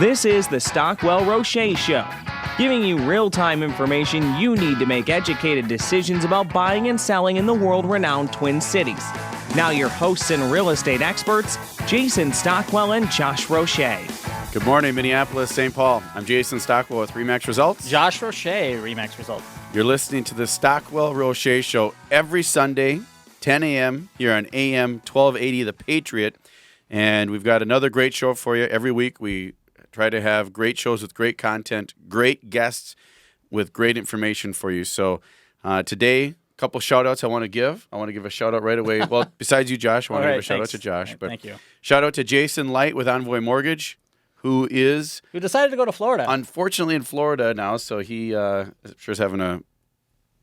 This is the Stockwell Roche Show, giving you real-time information you need to make educated decisions about buying and selling in the world-renowned Twin Cities. Now your hosts and real estate experts, Jason Stockwell and Josh Roche. Good morning, Minneapolis, St. Paul. I'm Jason Stockwell with RE/MAX Results. Josh Roche, RE/MAX Results. You're listening to the Stockwell Roche Show every Sunday, 10 a.m. here on AM 1280 The Patriot. And we've got another great show for you. Every week we try to have great shows with great content, great guests with great information for you. So today, a couple shout-outs I want to give. I want to give a shout-out right away. Well, besides you, Josh, I want to give a shout-out to Josh. Right, but thank you. Shout-out to Jason Light with Envoy Mortgage, who decided to go to Florida. Unfortunately in Florida now, so he sure is having an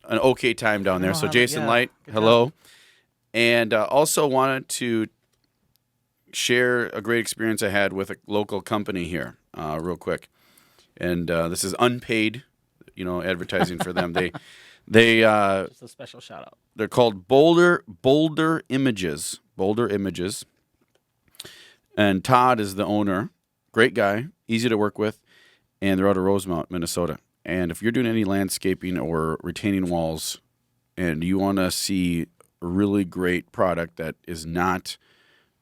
okay time down there. So Jason Light, hello. Job. And also wanted to share a great experience I had with a local company here, real quick. And this is unpaid, advertising for them. They just a special shout out. They're called Boulder Images. Boulder Images. And Todd is the owner. Great guy, easy to work with, and they're out of Rosemount, Minnesota. And if you're doing any landscaping or retaining walls and you want to see a really great product that is not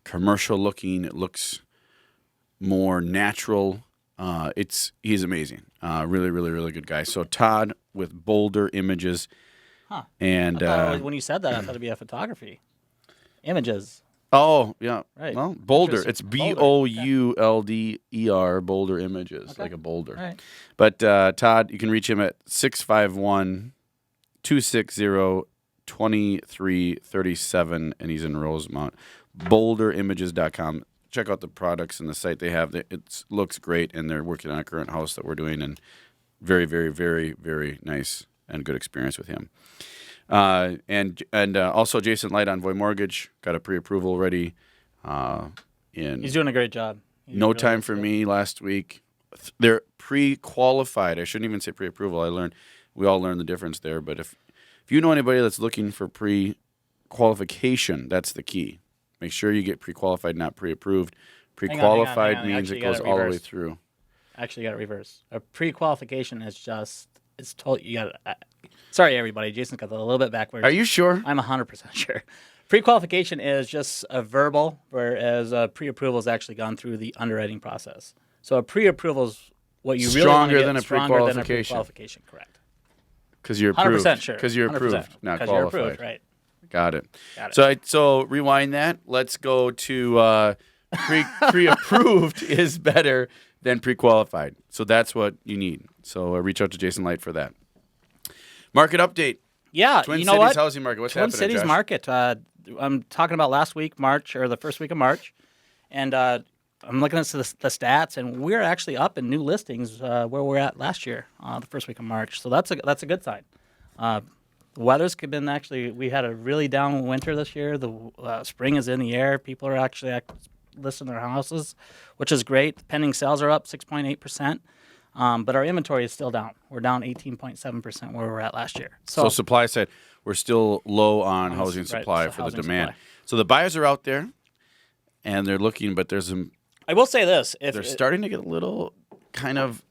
commercial looking, it looks more natural, he's amazing. Really, really, really good guy. So Todd with Boulder Images. Huh. And when you said that, I thought it'd be a photography. Images. Oh, yeah. Right. Well, Boulder. It's Boulder, Boulder Images, like a boulder. Right. But Todd, you can reach him at 651-260-2337, and he's in Rosemount. BoulderImages.com. Check out the products and the site they have. It looks great, and they're working on a current house that we're doing, and very, very, very, very nice and good experience with him. And also Jason Light on Envoy Mortgage, got a pre-approval ready. He's doing a great job. No time for me last week. They're pre-qualified. I shouldn't even say pre-approval. We all learned the difference there. But if you know anybody that's looking for pre-qualification, that's the key. Make sure you get pre-qualified, not pre-approved. Pre-qualified means it goes all the way through. Actually, you got to reverse. A pre-qualification is it's told you got to. Sorry, everybody. Jason's got that a little bit backwards. Are you sure? I'm 100% sure. Pre-qualification is just a verbal, whereas pre-approval has actually gone through the underwriting process. So a pre-approval is what you really want to get. Stronger than a pre-qualification, correct. Because you're approved. 100% sure. Because you're approved, not qualified. You're approved, right. Got it. So rewind that. Let's go to pre-approved is better than pre-qualified. So that's what you need. So reach out to Jason Light for that. Market update. Yeah, Twin you know Cities what? housing market. What's happening, Twin Cities Josh? market. I'm talking about last week, March, or the first week of March, and I'm looking at the stats, and we're actually up in new listings where we're at last year, the first week of March. So that's a good sign. The weather's been we had a really down winter this year. The spring is in the air. People are actually listing their houses, which is great. Pending sales are up 6.8%. But our inventory is still down. We're down 18.7% where we were at last year. So supply side, we're still low on housing supply for the demand. Supply. So the buyers are out there, and they're looking, but there's some. I will say this: they're starting to get a little kind of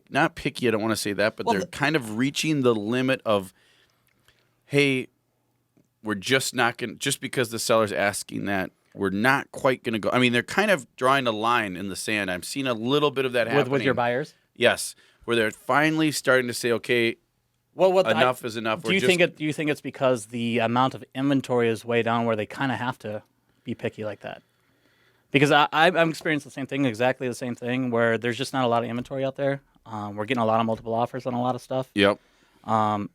not picky. I don't want to say that, but they're kind of reaching the limit of, hey, we're just not going. Just because the seller's asking that, we're not quite going to go. I mean, they're kind of drawing a line in the sand. I'm seeing a little bit of that happening. With your buyers? Yes, where they're finally starting to say, okay, enough is enough. Do you think it's because the amount of inventory is way down where they kind of have to be picky like that? Because I'm experiencing the same thing, exactly the same thing, where there's just not a lot of inventory out there. We're getting a lot of multiple offers on a lot of stuff. Yep. And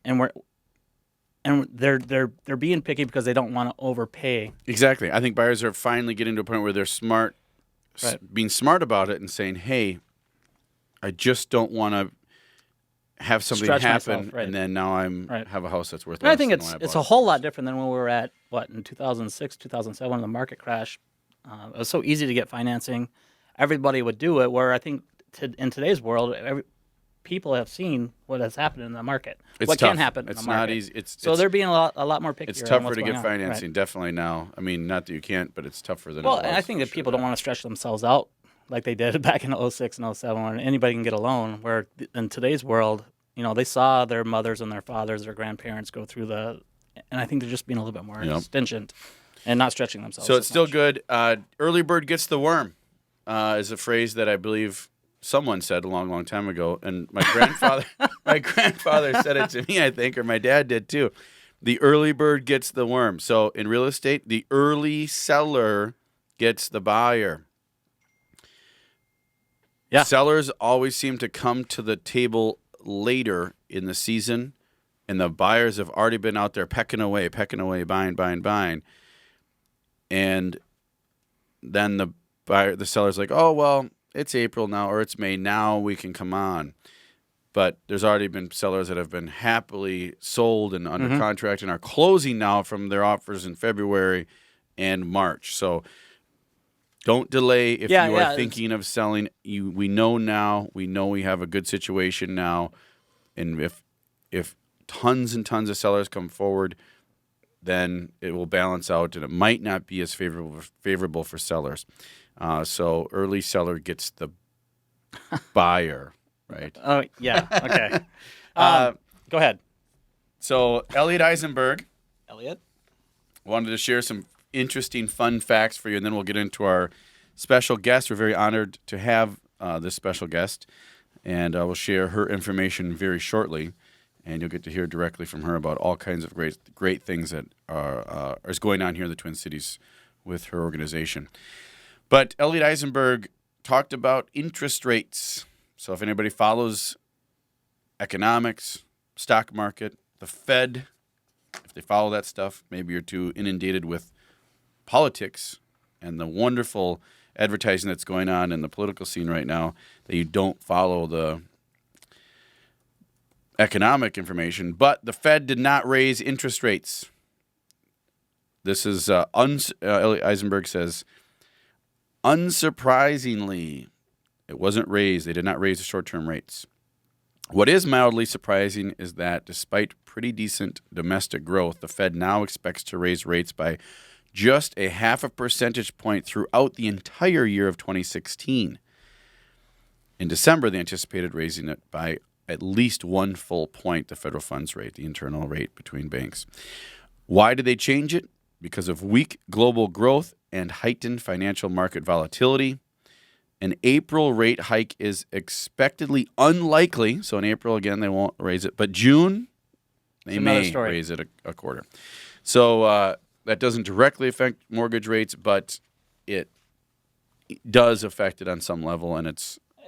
they're being picky because they don't want to overpay. Exactly. I think buyers are finally getting to a point where they're smart, being smart about it and saying, hey, I just don't want to have something happen, and then now have a house that's worth less. I think it's a whole lot different than when we were at, in 2006, 2007, when the market crashed. It was so easy to get financing. Everybody would do it, where I think in today's world, people have seen what has happened in the market. What can happen in the market. It's not easy. So they're being a lot more picky. It's tougher to get financing, definitely now. I mean, not that you can't, but it's tougher than it was. Well, I think that people don't want to stretch themselves out like they did back in '06 and '07 when anybody can get a loan, where in today's world, they saw their mothers and their fathers, their grandparents go through and I think they're just being a little bit more stringent and not stretching themselves. So it's still much. good. Early bird gets the worm is a phrase that I believe someone said a long, long time ago. And my grandfather said it to me, I think, or my dad did too. The early bird gets the worm. So in real estate, the early seller gets the buyer. Yeah. Sellers always seem to come to the table later in the season, and the buyers have already been out there pecking away, buying. And then the seller's like, oh, well, it's April now, or it's May. Now we can come on. But there's already been sellers that have been happily sold and under contract and are closing now from their offers in February and March. So don't delay if you are thinking of selling. We know now. We know we have a good situation now. And if tons and tons of sellers come forward, then it will balance out, and it might not be as favorable for sellers. So early seller gets the buyer, right? Oh, yeah. Okay. Go ahead. So Elliot Eisenberg Elliot? wanted to share some interesting, fun facts for you, and then we'll get into our special guest. We're very honored to have this special guest, and we'll share her information very shortly, and you'll get to hear directly from her about all kinds of great things that is going on here in the Twin Cities with her organization. But Elliot Eisenberg talked about interest rates. So if anybody follows economics, stock market, the Fed, if they follow that stuff, maybe you're too inundated with politics and the wonderful advertising that's going on in the political scene right now that you don't follow the economic information. But the Fed did not raise interest rates. This is Elliot Eisenberg says, unsurprisingly, it wasn't raised. They did not raise the short-term rates. What is mildly surprising is that despite pretty decent domestic growth, the Fed now expects to raise rates by just a 0.5 percentage point throughout the entire year of 2016. In December, they anticipated raising it by at least 1 full point, the federal funds rate, the internal rate between banks. Why did they change it? Because of weak global growth and heightened financial market volatility. An April rate hike is expectedly unlikely. So in April, again, they won't raise it. But June, they may raise it a quarter. So that doesn't directly affect mortgage rates, but it does affect it on some level. And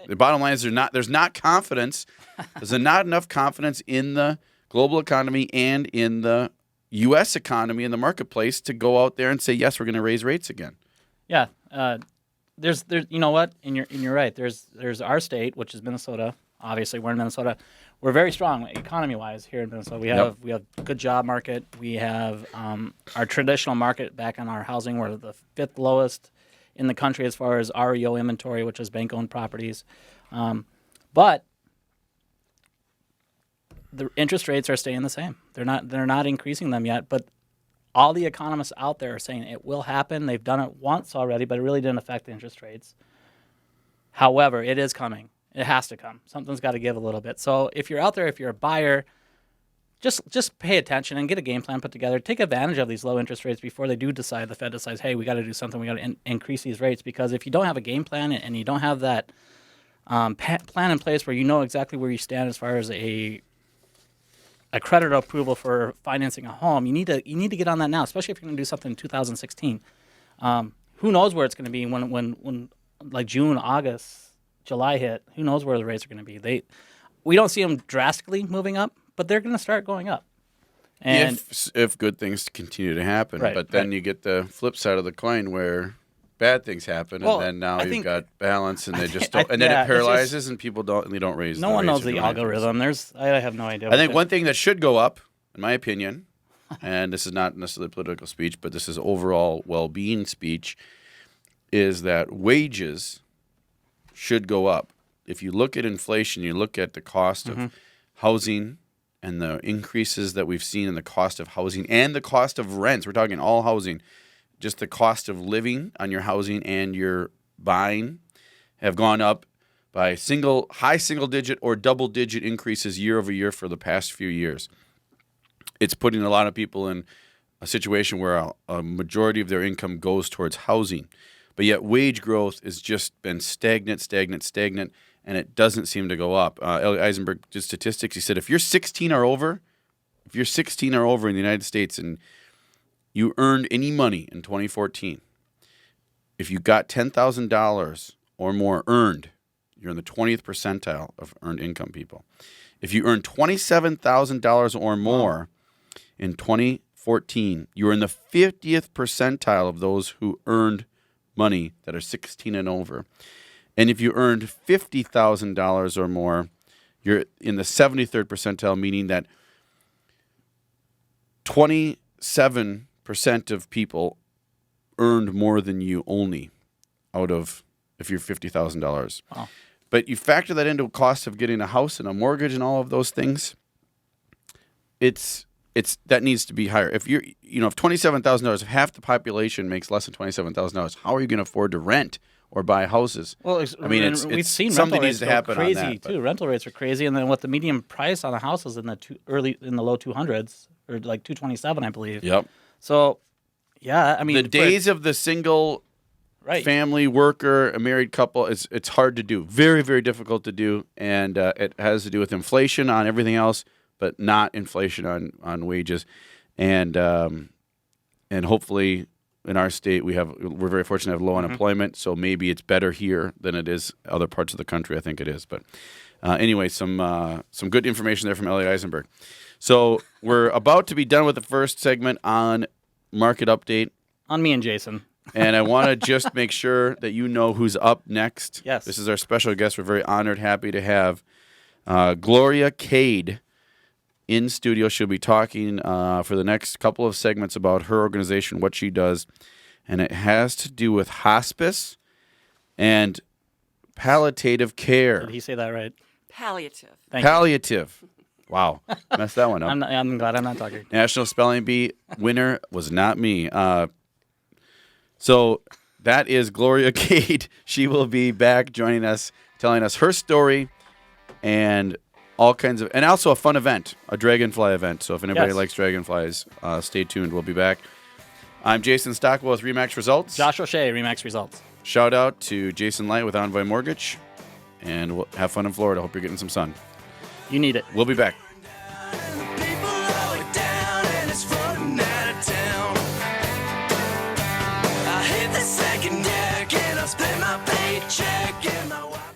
the bottom line is there's not confidence. There's not enough confidence in the global economy and in the U.S. economy in the marketplace to go out there and say, yes, we're going to raise rates again. Yeah. There's you know what? And you're right. There's our state, which is Minnesota. Obviously, we're in Minnesota. We're very strong economy-wise here in Minnesota. We have a good job market. We have our traditional market back on our housing. We're the 5th lowest in the country as far as REO inventory, which is bank-owned properties. But the interest rates are staying the same. They're not increasing them yet. But all the economists out there are saying it will happen. They've done it once already, but it really didn't affect the interest rates. However, it is coming. It has to come. Something's got to give a little bit. So if you're out there, if you're a buyer, just pay attention and get a game plan put together. Take advantage of these low interest rates before they do decide, the Fed decides, hey, we got to do something. We got to increase these rates. Because if you don't have a game plan and you don't have that plan in place where you know exactly where you stand as far as a credit approval for financing a home, you need to get on that now, especially if you're going to do something in 2016. Who knows where it's going to be when like June, August, July hit? Who knows where the rates are going to be? We don't see them drastically moving up, but they're going to start going up. And if good things continue to happen, but then you get the flip side of the coin where bad things happen, and then now you've got balance, and they just don't, and then it paralyzes, and people don't raise. No one knows the algorithm. I have no idea. I think one thing that should go up, in my opinion, and this is not necessarily political speech, but this is overall well-being speech, is that wages should go up. If you look at inflation, you look at the cost of housing and the increases that we've seen in the cost of housing and the cost of rents. We're talking all housing. Just the cost of living on your housing and your buying have gone up by high single digit or double digit increases year over year for the past few years. It's putting a lot of people in a situation where a majority of their income goes towards housing. But yet wage growth has just been stagnant, and it doesn't seem to go up. Elliot Eisenberg did statistics. He said if you're 16 or over in the United States and you earned any money in 2014, if you got $10,000 or more earned, you're in the 20th percentile of earned income people. If you earned $27,000 or more in 2014, you were in the 50th percentile of those who earned money that are 16 and over. And if you earned $50,000 or more, you're in the 73rd percentile, meaning that 27% of people earned more than you only out of if you're $50,000. Wow. But you factor that into a cost of getting a house and a mortgage and all of those things, it's that needs to be higher. If if $27,000, if half the population makes less than $27,000, how are you going to afford to rent or buy houses? Well, we've seen something rental needs to rates happen go crazy on that, too. Rental rates are crazy, and then what the median price on a house is in the low 200s or like 227, I believe. Yep. So, yeah, I mean, The days of the single family worker, a married couple, it's hard to do. Very, very difficult to do, and it has to do with inflation on everything else, but not inflation on wages. And hopefully in our state we're very fortunate to have low unemployment, so maybe it's better here than it is other parts of the country. I think it is. But anyway, some good information there from Elliot Eisenberg. So we're about to be done with the first segment on market update. On me and Jason. And I want to just make sure that you know who's up next. Yes. This is our special guest. We're very honored, happy to have Gloria Cade in studio. She'll be talking for the next couple of segments about her organization, what she does, and it has to do with hospice and palliative care. Did he say that right? Palliative. Thank you. Palliative. Wow. Messed that one up. I'm glad I'm not talking. National Spelling Bee winner was not me. So that is Gloria Cade. She will be back joining us, telling us her story and all kinds of, and also a fun event, a dragonfly event. So if anybody likes dragonflies, stay tuned. We'll be back. I'm Jason Stockwell with Remax Results. Josh O'Shea, Remax Results. Shout out to Jason Light with Envoy Mortgage. And we'll have fun in Florida. Hope you're getting some sun. You need it. We'll be back. Second year, can I split my paycheck in my wife?